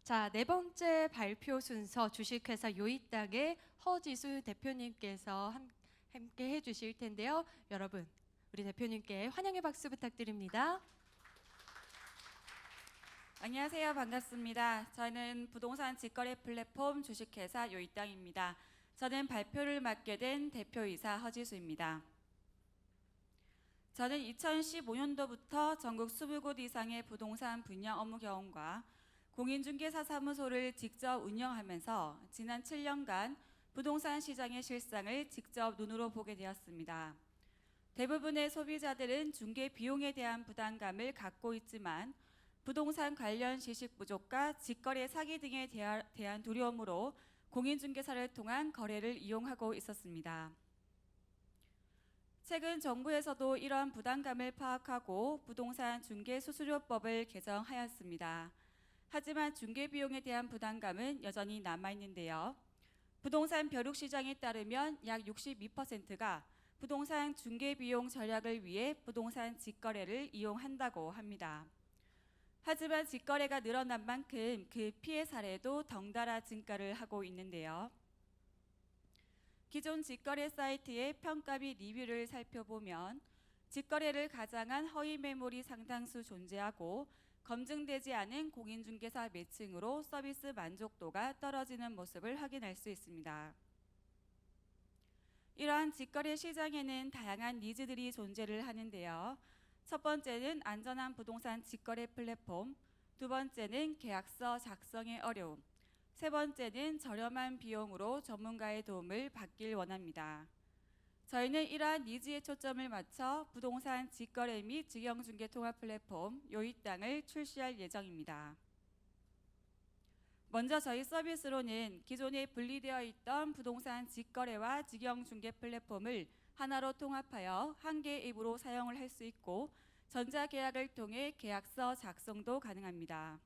자, 네 번째 발표 순서 주식회사 요이땅의 허지수 대표님께서 함께 해주실 텐데요. 여러분, 우리 대표님께 환영의 박수 부탁드립니다. 안녕하세요. 반갑습니다. 저는 부동산 직거래 플랫폼 주식회사 요이땅입니다. 저는 발표를 맡게 된 대표이사 허지수입니다. 저는 2015년도부터 전국 20곳 이상의 부동산 분야 업무 경험과 공인중개사 사무소를 직접 운영하면서 지난 7년간 부동산 시장의 실상을 직접 눈으로 보게 되었습니다. 대부분의 소비자들은 중개 비용에 대한 부담감을 갖고 있지만 부동산 관련 지식 부족과 직거래 사기 등에 대한 두려움으로 공인중개사를 통한 거래를 이용하고 있었습니다. 최근 정부에서도 이러한 부담감을 파악하고 부동산 중개수수료법을 개정하였습니다. 하지만 중개비용에 대한 부담감은 여전히 남아있는데요. 부동산 벼룩시장에 따르면 약 62%가 부동산 중개비용 절약을 위해 부동산 직거래를 이용한다고 합니다. 하지만 직거래가 늘어난 만큼 그 피해 사례도 덩달아 증가를 하고 있는데요. 기존 직거래 사이트의 평가 및 리뷰를 살펴보면 직거래를 가장한 허위 매물이 상당수 존재하고 검증되지 않은 공인중개사 매칭으로 서비스 만족도가 떨어지는 모습을 확인할 수 있습니다. 이러한 직거래 시장에는 다양한 니즈들이 존재를 하는데요. 첫 번째는 안전한 부동산 직거래 플랫폼, 두 번째는 계약서 작성의 어려움, 세 번째는 저렴한 비용으로 전문가의 도움을 받길 원합니다. 저희는 이러한 니즈에 초점을 맞춰 부동산 직거래 및 직영중개 통합 플랫폼 요이땅을 출시할 예정입니다. 먼저 저희 서비스로는 기존에 분리되어 있던 부동산 직거래와 직영중개 플랫폼을 하나로 통합하여 한 개의 앱으로 사용을 할 수 있고 전자계약을 통해 계약서 작성도 가능합니다.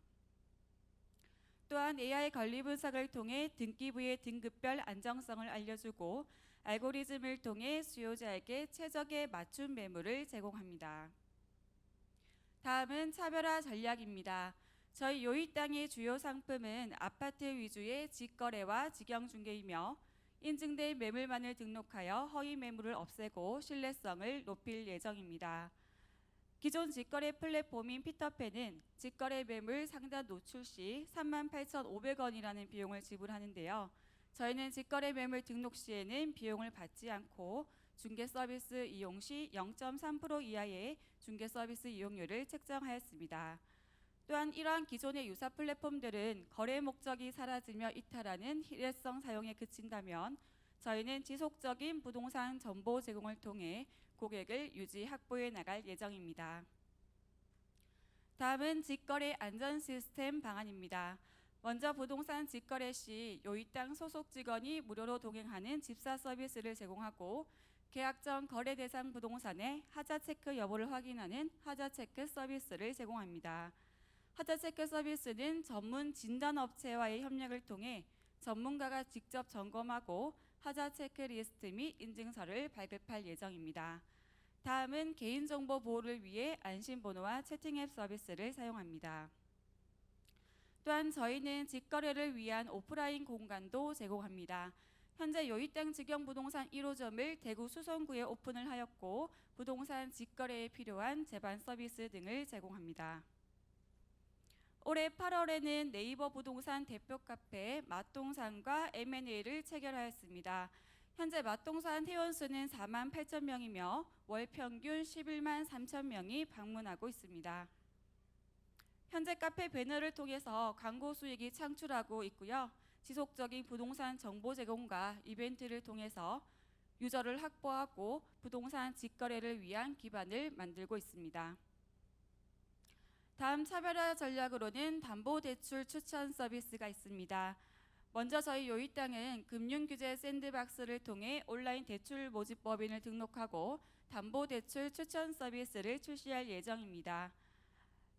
또한 AI 권리 분석을 통해 등기부의 등급별 안정성을 알려주고 알고리즘을 통해 수요자에게 최적의 맞춤 매물을 제공합니다. 다음은 차별화 전략입니다. 저희 요이땅의 주요 상품은 아파트 위주의 직거래와 직영중개이며 인증된 매물만을 등록하여 허위 매물을 없애고 신뢰성을 높일 예정입니다. 기존 직거래 플랫폼인 피터팬은 직거래 매물 상단 노출 시 38,500원이라는 비용을 지불하는데요. 저희는 직거래 매물 등록 시에는 비용을 받지 않고 중개 서비스 이용 시 0.3% 이하의 중개 서비스 이용료를 책정하였습니다. 또한 이러한 기존의 유사 플랫폼들은 거래 목적이 사라지며 이탈하는 일회성 사용에 그친다면 저희는 지속적인 부동산 정보 제공을 통해 고객을 유지 확보해 나갈 예정입니다. 다음은 직거래 안전 시스템 방안입니다. 먼저 부동산 직거래 시 요이땅 소속 직원이 무료로 동행하는 집사 서비스를 제공하고 계약 전 거래 대상 부동산의 하자 체크 여부를 확인하는 하자 체크 서비스를 제공합니다. 하자 체크 서비스는 전문 진단업체와의 협력을 통해 전문가가 직접 점검하고 하자 체크리스트 및 인증서를 발급할 예정입니다. 다음은 개인정보 보호를 위해 안심번호와 채팅앱 서비스를 사용합니다. 또한 저희는 직거래를 위한 오프라인 공간도 제공합니다. 현재 요이땅 직영부동산 1호점을 대구 수성구에 오픈을 하였고 부동산 직거래에 필요한 제반 서비스 등을 제공합니다. 올해 8월에는 네이버 부동산 대표 카페 맛동산과 M&A를 체결하였습니다. 현재 맛동산 회원수는 4만 8천 명이며 월 평균 11만 3천 명이 방문하고 있습니다. 현재 카페 배너를 통해서 광고 수익이 창출하고 있고요. 지속적인 부동산 정보 제공과 이벤트를 통해서 유저를 확보하고 부동산 직거래를 위한 기반을 만들고 있습니다. 다음 차별화 전략으로는 담보대출 추천 서비스가 있습니다. 먼저 저희 요이땅은 금융규제 샌드박스를 통해 온라인 대출 모집법인을 등록하고 담보대출 추천 서비스를 출시할 예정입니다.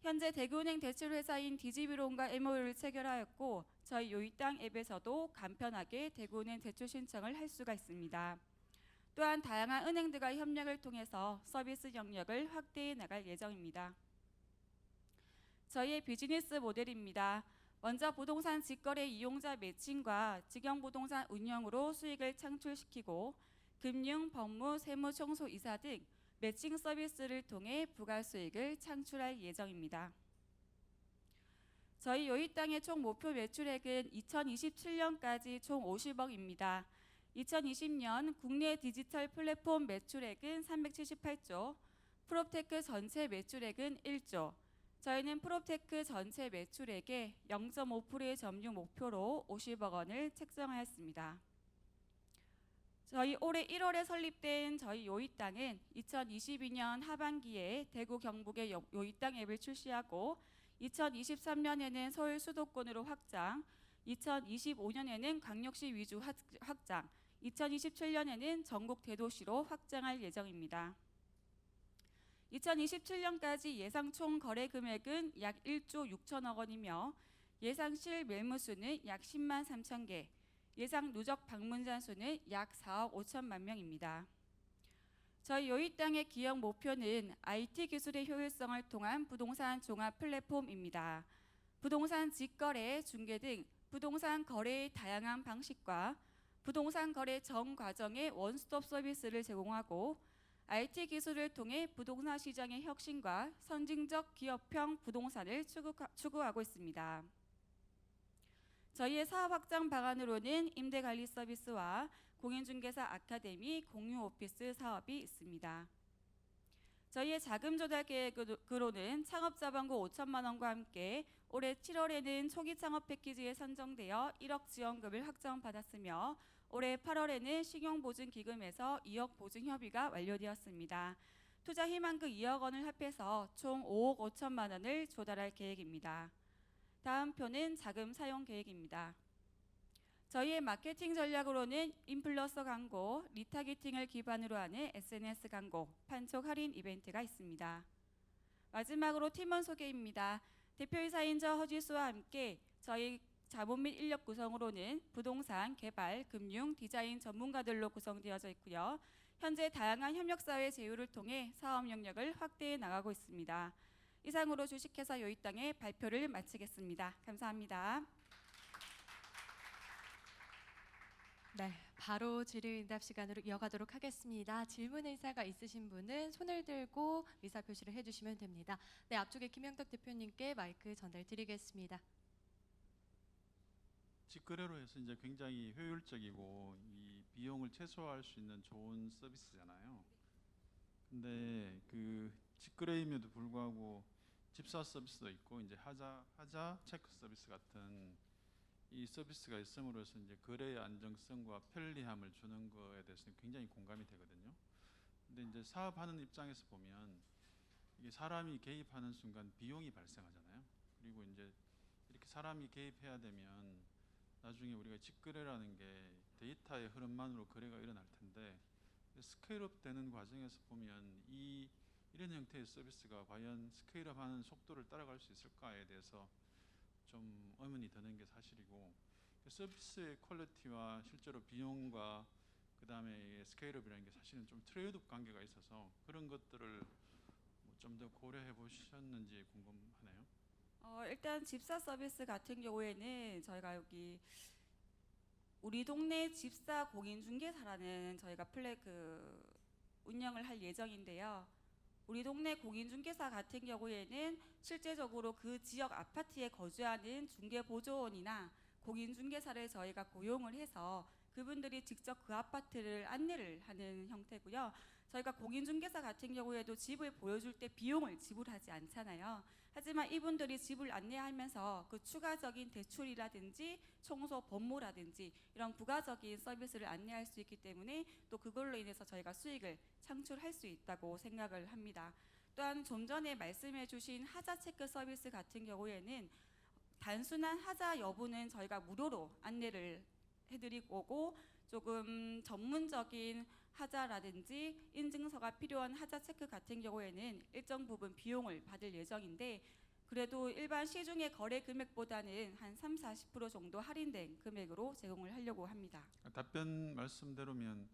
현재 대구은행 대출회사인 디지비론과 MOU를 체결하였고 저희 요이땅 앱에서도 간편하게 대구은행 대출 신청을 할 수가 있습니다. 또한 다양한 은행들과 협력을 통해서 서비스 영역을 확대해 나갈 예정입니다. 저희의 비즈니스 모델입니다. 먼저 부동산 직거래 이용자 매칭과 직영부동산 운영으로 수익을 창출시키고 금융, 법무, 세무, 청소, 이사 등 매칭 서비스를 통해 부가수익을 창출할 예정입니다. 저희 요이땅의 총 목표 매출액은 2027년까지 총 50억입니다. 2020년 국내 디지털 플랫폼 매출액은 378조, 프롭테크 전체 매출액은 1조. 저희는 프롭테크 전체 매출액의 0.5%의 점유 목표로 50억 원을 책정하였습니다. 저희 올해 1월에 설립된 저희 요이땅은 2022년 하반기에 대구 경북의 요이땅 앱을 출시하고 2023년에는 서울 수도권으로 확장, 2025년에는 광역시 위주 확장, 2027년에는 전국 대도시로 확장할 예정입니다. 2027년까지 예상 총 거래 금액은 약 1조 6천억 원이며 예상 실 매물수는 약 10만 3천 개, 예상 누적 방문자 수는 약 4억 5천만 명입니다. 저희 요이땅의 기업 목표는 IT 기술의 효율성을 통한 부동산 종합 플랫폼입니다. 부동산 직거래, 중개 등 부동산 거래의 다양한 방식과 부동산 거래 전 과정의 원스톱 서비스를 제공하고 IT 기술을 통해 부동산 시장의 혁신과 선진적 기업형 부동산을 추구하고 있습니다. 저희의 사업 확장 방안으로는 임대관리 서비스와 공인중개사 아카데미 공유 오피스 사업이 있습니다. 저희의 자금 조달 계획으로는 창업자본금 5천만 원과 함께 올해 7월에는 초기 창업 패키지에 선정되어 1억 지원금을 확정받았으며 올해 8월에는 신용보증기금에서 2억 보증 협의가 완료되었습니다. 투자 희망금 2억 원을 합해서 총 5억 5천만 원을 조달할 계획입니다. 다음 표는 자금 사용 계획입니다. 저희의 마케팅 전략으로는 인플루언서 광고, 리타게팅을 기반으로 하는 SNS 광고, 판촉 할인 이벤트가 있습니다. 마지막으로 팀원 소개입니다. 대표이사인 저 허지수와 함께 저희 자본 및 인력 구성으로는 부동산, 개발, 금융, 디자인 전문가들로 구성되어져 있고요. 현재 다양한 협력사회 제휴를 통해 사업 영역을 확대해 나가고 있습니다. 이상으로 주식회사 요이땅의 발표를 마치겠습니다. 감사합니다. 네, 바로 질의응답 시간으로 이어가도록 하겠습니다. 질문 의사가 있으신 분은 손을 들고 의사 표시를 해주시면 됩니다. 네, 앞쪽에 김영덕 대표님께 마이크 전달드리겠습니다. 직거래로 해서 이제 굉장히 효율적이고 이 비용을 최소화할 수 있는 좋은 서비스잖아요. 근데 그 직거래임에도 불구하고 집사 서비스도 있고 이제 하자 체크 서비스 같은 이 서비스가 있음으로써 이제 거래의 안정성과 편리함을 주는 거에 대해서는 굉장히 공감이 되거든요. 근데 이제 사업하는 입장에서 보면 이게 사람이 개입하는 순간 비용이 발생하잖아요. 그리고 이제 이렇게 사람이 개입해야 되면 나중에 우리가 직거래라는 게 데이터의 흐름만으로 거래가 일어날 텐데 스케일업 되는 과정에서 보면 이런 형태의 서비스가 과연 스케일업하는 속도를 따라갈 수 있을까에 대해서 좀 의문이 드는 게 사실이고, 서비스의 퀄리티와 실제로 비용과 그 다음에 스케일업이라는 게 사실은 좀 트레이드오프 관계가 있어서 그런 것들을 좀 더 고려해 보셨는지 궁금하네요. 일단 집사 서비스 같은 경우에는 저희가 여기 우리 동네 집사 공인중개사라는 저희가 운영을 할 예정인데요. 우리 동네 공인중개사 같은 경우에는 실제적으로 그 지역 아파트에 거주하는 중개보조원이나 공인중개사를 저희가 고용을 해서 그분들이 직접 그 아파트를 안내를 하는 형태고요. 저희가 공인중개사 같은 경우에도 집을 보여줄 때 비용을 지불하지 않잖아요. 하지만 이분들이 집을 안내하면서 그 추가적인 대출이라든지 청소, 법무라든지 이런 부가적인 서비스를 안내할 수 있기 때문에 또 그걸로 인해서 저희가 수익을 창출할 수 있다고 생각을 합니다. 또한 좀 전에 말씀해 주신 하자 체크 서비스 같은 경우에는 단순한 하자 여부는 저희가 무료로 안내를 해드리고 오고 조금 전문적인 하자라든지 인증서가 필요한 하자 체크 같은 경우에는 일정 부분 비용을 받을 예정인데 그래도 일반 시중의 거래 금액보다는 한 30-40% 정도 할인된 금액으로 제공을 하려고 합니다. 답변 말씀대로면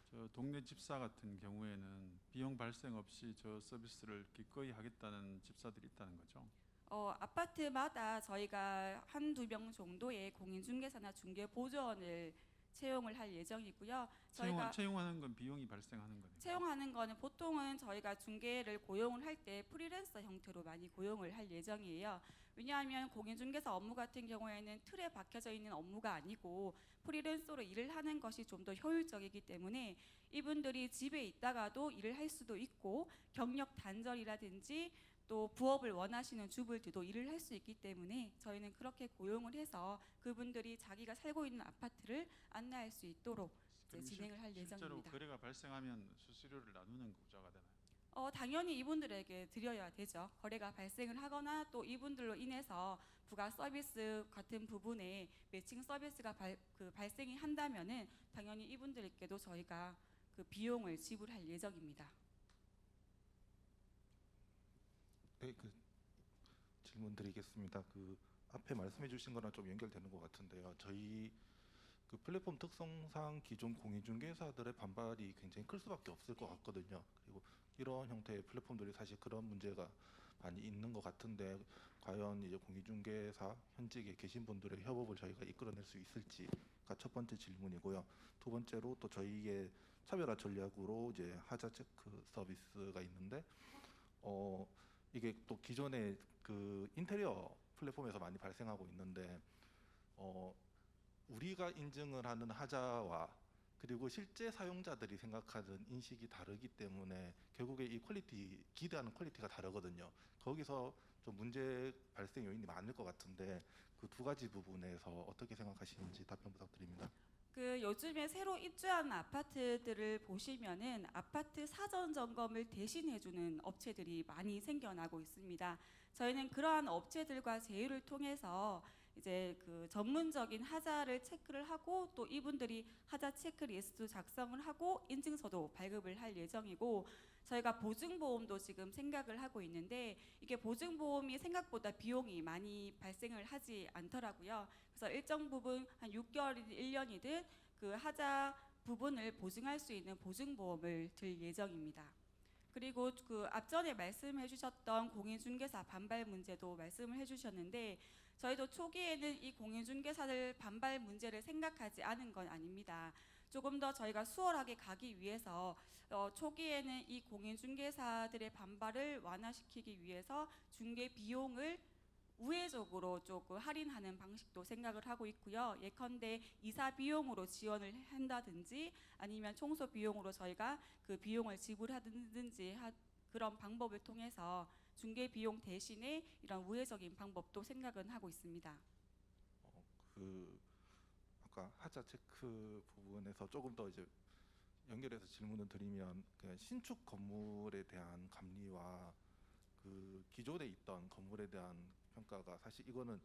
저 동네 집사 같은 경우에는 비용 발생 없이 저 서비스를 기꺼이 하겠다는 집사들이 있다는 거죠. 아파트마다 저희가 한두 명 정도의 공인중개사나 중개보조원을 채용을 할 예정이고요. 저희가 채용하는 건 비용이 발생하는 거네요. 채용하는 거는 보통은 저희가 중개를 고용을 할 때 프리랜서 형태로 많이 고용을 할 예정이에요. 왜냐하면 공인중개사 업무 같은 경우에는 틀에 박혀져 있는 업무가 아니고 프리랜서로 일을 하는 것이 좀 더 효율적이기 때문에 이분들이 집에 있다가도 일을 할 수도 있고 경력 단절이라든지 또 부업을 원하시는 주부들도 일을 할 수 있기 때문에 저희는 그렇게 고용을 해서 그분들이 자기가 살고 있는 아파트를 안내할 수 있도록 이제 진행을 할 실제로 예정입니다. 거래가 발생하면 수수료를 나누는 구조가 되나요? 당연히 이분들에게 드려야 되죠. 거래가 발생을 하거나 또 이분들로 인해서 부가 서비스 같은 부분에 매칭 서비스가 발생이 한다면은 당연히 이분들께도 저희가 그 비용을 지불할 예정입니다. 네, 질문 드리겠습니다. 앞에 말씀해주신 거랑 좀 연결되는 것 같은데요. 저희 플랫폼 특성상 기존 공인중개사들의 반발이 굉장히 클 수밖에 없을 것 같거든요. 그리고 이런 형태의 플랫폼들이 사실 그런 문제가 많이 있는 것 같은데 과연 이제 공인중개사 현직에 계신 분들의 협업을 저희가 이끌어낼 수 있을지가 첫 번째 질문이고요. 두 번째로 또 저희의 차별화 전략으로 이제 하자 체크 서비스가 있는데 이게 또 기존의 인테리어 플랫폼에서 많이 발생하고 있는데 우리가 인증을 하는 하자와 그리고 실제 사용자들이 생각하는 인식이 다르기 때문에 결국에 이 퀄리티, 기대하는 퀄리티가 다르거든요. 거기서 좀 문제 발생 요인이 많을 것 같은데 그 두 가지 부분에서 어떻게 생각하시는지 답변 부탁드립니다. 요즘에 새로 입주한 아파트들을 보시면은 아파트 사전 점검을 대신해주는 업체들이 많이 생겨나고 있습니다. 저희는 그러한 업체들과 제휴를 통해서 이제 전문적인 하자를 체크를 하고 또 이분들이 하자 체크리스트 작성을 하고 인증서도 발급을 할 예정이고 저희가 보증보험도 지금 생각을 하고 있는데 이게 보증보험이 생각보다 비용이 많이 발생을 하지 않더라고요. 그래서 일정 부분 한 6개월이든 1년이든 그 하자 부분을 보증할 수 있는 보증보험을 들 예정입니다. 그리고 앞전에 말씀해 주셨던 공인중개사 반발 문제도 말씀을 해 주셨는데 저희도 초기에는 이 공인중개사들 반발 문제를 생각하지 않은 건 아닙니다. 조금 더 저희가 수월하게 가기 위해서 초기에는 이 공인중개사들의 반발을 완화시키기 위해서 중개 비용을 우회적으로 조금 할인하는 방식도 생각을 하고 있고요. 예컨대 이사 비용으로 지원을 한다든지 아니면 청소 비용으로 저희가 그 비용을 지불하든지 그런 방법을 통해서 중개 비용 대신에 이런 우회적인 방법도 생각은 하고 있습니다. 아까 하자 체크 부분에서 조금 더 이제 연결해서 질문을 드리면 신축 건물에 대한 감리와 기존에 있던 건물에 대한 평가가 사실 이거는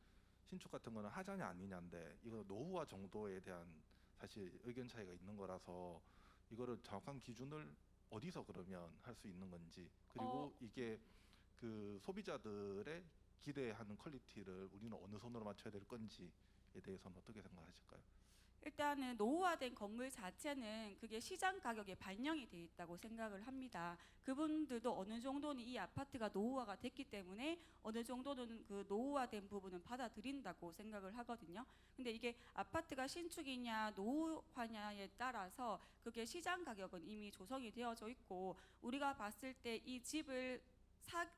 신축 같은 거는 하자냐 아니냐인데 이거 노후화 정도에 대한 사실 의견 차이가 있는 거라서 이거를 정확한 기준을 어디서 그러면 할 수 있는 건지 그리고 이게 소비자들의 기대하는 퀄리티를 우리는 어느 선으로 맞춰야 될 건지에 대해서는 어떻게 생각하실까요? 일단은 노후화된 건물 자체는 그게 시장 가격에 반영이 돼 있다고 생각을 합니다. 그분들도 어느 정도는 이 아파트가 노후화가 됐기 때문에 어느 정도는 그 노후화된 부분은 받아들인다고 생각을 하거든요. 근데 이게 아파트가 신축이냐 노후화냐에 따라서 그게 시장 가격은 이미 조성이 되어져 있고 우리가 봤을 때 이 집을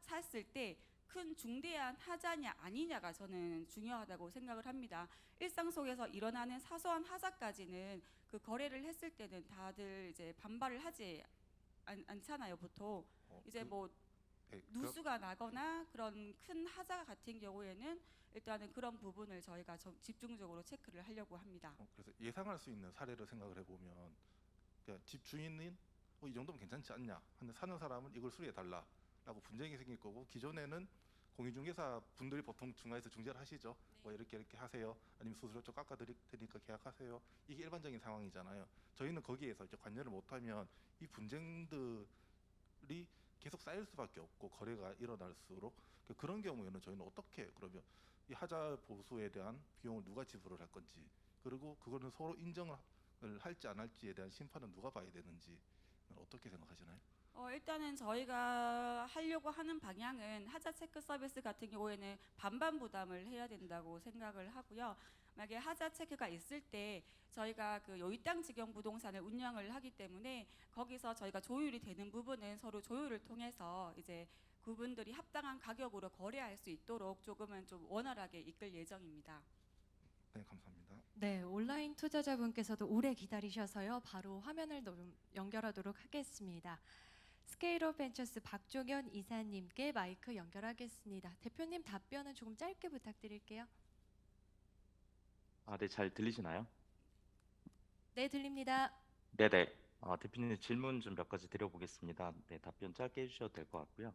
샀을 때 큰 중대한 하자냐 아니냐가 저는 중요하다고 생각을 합니다. 일상 속에서 일어나는 사소한 하자까지는 그 거래를 했을 때는 다들 이제 반발을 하지 않잖아요, 보통. 이제 뭐 누수가 나거나 그런 큰 하자 같은 경우에는 일단은 그런 부분을 저희가 집중적으로 체크를 하려고 합니다. 그래서 예상할 수 있는 사례를 생각을 해보면 집 주인은 이 정도면 괜찮지 않냐 하는데 사는 사람은 이걸 수리해 달라라고 분쟁이 생길 거고 기존에는 공인중개사 분들이 보통 중간에서 중재를 하시죠. 네. 뭐 이렇게 하세요. 아니면 수수료 좀 깎아드릴 테니까 계약하세요. 이게 일반적인 상황이잖아요. 저희는 거기에서 이제 관여를 못하면 이 분쟁들이 계속 쌓일 수밖에 없고 거래가 일어날수록 그런 경우에는 저희는 어떻게 그러면 이 하자 보수에 대한 비용을 누가 지불을 할 건지 그리고 그거는 서로 인정을 할지 안 할지에 대한 심판은 누가 봐야 되는지 어떻게 생각하시나요? 일단은 저희가 하려고 하는 방향은 하자 체크 서비스 같은 경우에는 반반 부담을 해야 된다고 생각을 하고요. 만약에 하자 체크가 있을 때 저희가 그 요이땅 직영 부동산을 운영을 하기 때문에 거기서 저희가 조율이 되는 부분은 서로 조율을 통해서 이제 그분들이 합당한 가격으로 거래할 수 있도록 조금은 좀 원활하게 이끌 예정입니다. 네, 감사합니다. 네, 온라인 투자자분께서도 오래 기다리셔서요. 바로 화면을 연결하도록 하겠습니다. 스케일업 벤처스 박종현 이사님께 마이크 연결하겠습니다. 대표님 답변은 조금 짧게 부탁드릴게요. 네, 잘 들리시나요? 네, 들립니다. 네네. 대표님 질문 좀 몇 가지 드려보겠습니다. 네, 답변 짧게 해주셔도 될 것 같고요.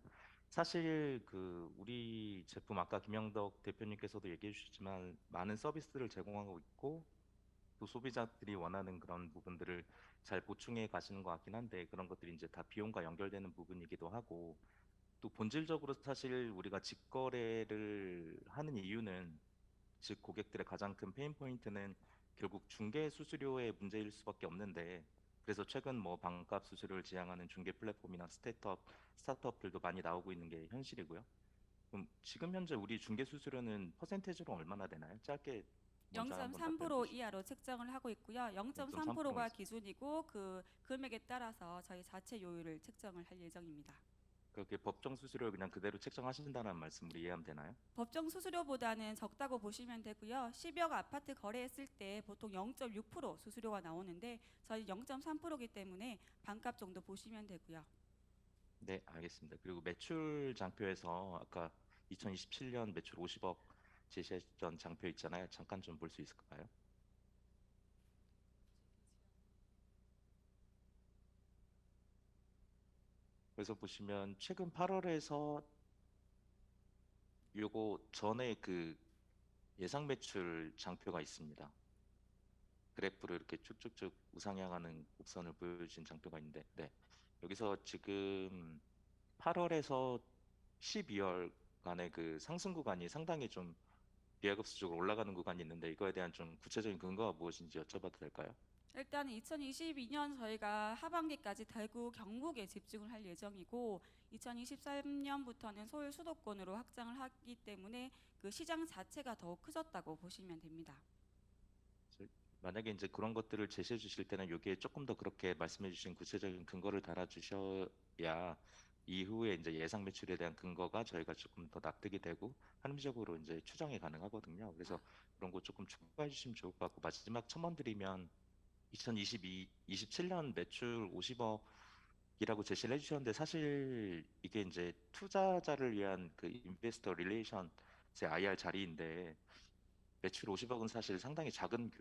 사실 그 우리 제품 아까 김영덕 대표님께서도 얘기해 주셨지만 많은 서비스를 제공하고 있고 또 소비자들이 원하는 그런 부분들을 잘 보충해 가시는 것 같긴 한데 그런 것들이 이제 다 비용과 연결되는 부분이기도 하고 또 본질적으로 사실 우리가 직거래를 하는 이유는 즉 고객들의 가장 큰 페인 포인트는 결국 중개 수수료의 문제일 수밖에 없는데 그래서 최근 뭐 반값 수수료를 지향하는 중개 플랫폼이나 스타트업들도 많이 나오고 있는 게 현실이고요. 그럼 지금 현재 우리 중개 수수료는 퍼센테이지로 얼마나 되나요? 짧게 먼저 한번 답변해 0.3% 주시죠. 이하로 책정을 하고 있고요. 0.3%가 0.3%가 기준이고 그 금액에 따라서 저희 자체 요율을 책정을 할 예정입니다. 그렇게 법정 수수료를 그냥 그대로 책정하신다는 말씀으로 이해하면 되나요? 법정 수수료보다는 적다고 보시면 되고요. 10여 가 아파트 거래했을 때 보통 0.6% 수수료가 나오는데 저희 0.3%이기 때문에 반값 정도 보시면 되고요. 네, 알겠습니다. 그리고 매출 장표에서 아까 2027년 매출 50억 제시했던 장표 있잖아요. 잠깐 좀 볼 수 있을까요? 그래서 보시면 최근 8월에서 요거 전에 그 예상 매출 장표가 있습니다. 그래프를 이렇게 쭉쭉쭉 우상향하는 곡선을 보여주신 장표가 있는데, 네. 여기서 지금 8월에서 12월 간의 그 상승 구간이 상당히 좀 비약업수적으로 올라가는 구간이 있는데 이거에 대한 좀 구체적인 근거가 무엇인지 여쭤봐도 될까요? 일단 2022년 저희가 하반기까지 대구, 경북에 집중을 할 예정이고 2023년부터는 서울 수도권으로 확장을 하기 때문에 그 시장 자체가 더 커졌다고 보시면 됩니다. 만약에 이제 그런 것들을 제시해 주실 때는 여기에 조금 더 그렇게 말씀해 주신 구체적인 근거를 달아 주셔야 이후에 이제 예상 매출에 대한 근거가 저희가 조금 더 납득이 되고 합리적으로 이제 추정이 가능하거든요. 그래서 그런 거 조금 추가해 주시면 좋을 것 같고 마지막 첨언 드리면 27년 매출 50억이라고 제시를 해주셨는데 사실 이게 이제 투자자를 위한 그 인베스터 릴레이션의 IR 자리인데 매출 50억은 사실 상당히 작은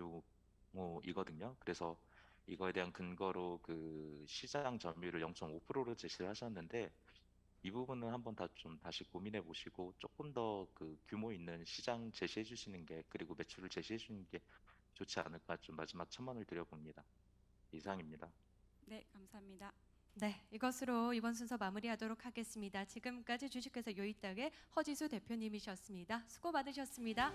규모이거든요. 그래서 이거에 대한 근거로 그 시장 점유율을 0.5%로 제시를 하셨는데 이 부분은 한번 좀 다시 고민해 보시고 조금 더 그 규모 있는 시장 제시해 주시는 게 그리고 매출을 제시해 주는 게 좋지 않을까 좀 마지막 첨언을 드려봅니다. 이상입니다. 네, 감사합니다. 네, 이것으로 이번 순서 마무리하도록 하겠습니다. 지금까지 주식회사 요이땅의 허지수 대표님이셨습니다. 수고 많으셨습니다.